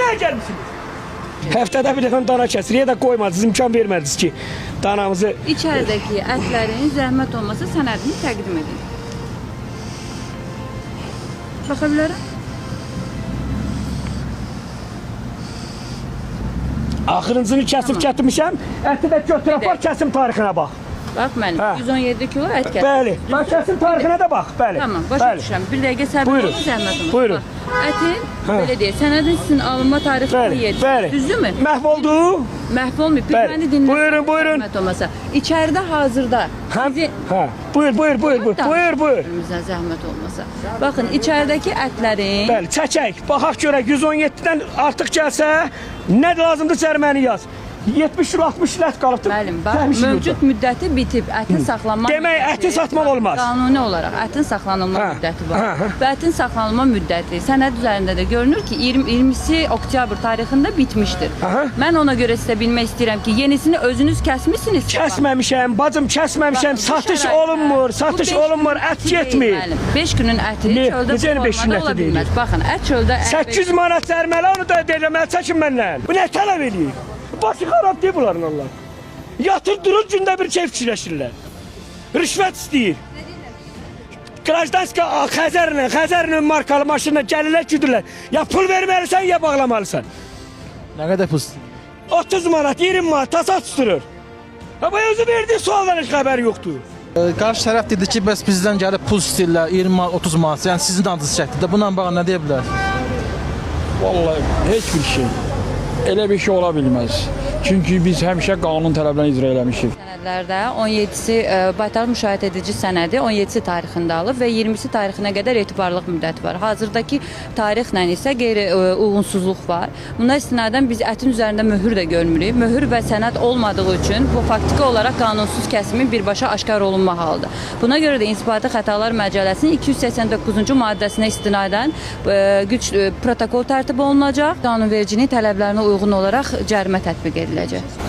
Niye gelmişsiniz? Həftədə bir dəfə dana kəsir, ya da qoymadınız, imkan vermədiniz ki, danamızı... İçəridəki ətlərin zəhmət olmasa sənədini təqdim edin. Baxa bilərəm? Axırıncını kəsib gətirmişəm, əti də götür apar, kəsim tarixinə bax. Bax mənim, 117 kilo ət gətir. Bəli, bax kəsim tarixinə də bax, bəli. Tamam, başa düşürəm. Bir dəqiqə səbir olun, zəhmət olmasa. Buyurun. Ətin, belə deyək, sənədin sizin alınma tarixini yedir. Bəli, düzdürmü? məhv oldu. Məhv olmayıb, bir məni dinləyin. Buyurun. Zəhmət olmasa. İçəridə hazırda sizi... Buyur. Bizə zəhmət olmasa. Baxın, içəridəki ətlərin... Bəli, çəkək. Baxaq görək, 117-dən artıq gəlsə, nə lazımdır sərməni yaz. 70 kilo 60 lət qalıbdır. Bəlim, bax, mövcud müddəti bitib, ətin saxlanma... Demək, əti satmaq olmaz. Qanuni olaraq ətin saxlanılma müddəti var. Və ətin saxlanılma müddəti sənəd üzərində də görünür ki, 20-si oktyabr tarixində bitmişdir. Mən ona görə sizə bilmək istəyirəm ki, yenisini özünüz kəsmişsiniz. Kəsməmişəm, bacım, kəsməmişəm. Satış olunmur, ət getmir. 5 günün əti çöldə bu formada ola bilməz. Baxın, ət çöldə... 800 manat sərməli, onu da deyirəm, çəkin məndən. Bu nə tələb edir? Başı xarab deyil bunların Allah. Yatır durur, gündə bir şey fikirləşirlər. Rüşvət istəyir. Grajdanska Xəzərlə markalı maşınla gəlirlər, güdürlər. Ya pul verməlisən, ya bağlamalısan. Nə qədər pul istəyir? 30 manat, 20 manat, tasa tutturur. Ama özü verdiği sualdan hiç xəbər yoxdur. Qarşı tərəf dedi ki, bəs bizdən gəlib pul istəyirlər, 20 manat, 30 manat. Yəni sizin adınız şəkildə. Bununla bağlı nə deyə bilərsiniz? Vallahi heç bir şey. Elə bir şey ola bilməz. Çünki biz həmişə qanun tələblərini icra eləmişik. Sənədlərdə 17-si baytar müşahidə edici sənədi 17-si tarixində alıb və 20-si tarixinə qədər etibarlıq müddəti var. Hazırdakı tarixlə isə qeyri-uyğunsuzluq var. Buna istinadən biz ətin üzərində möhür də görmürük. Möhür və sənəd olmadığı üçün bu faktiki olaraq qanunsuz kəsimin birbaşa aşkar olunma halıdır. Buna görə də İnzibati Xətalar Məcəlləsinin 289-cu maddəsinə istinadən güc protokol tərtib olunacaq. Qanunvericinin tələblərinə uyğun olaraq cərimə tətbiq ediləcək.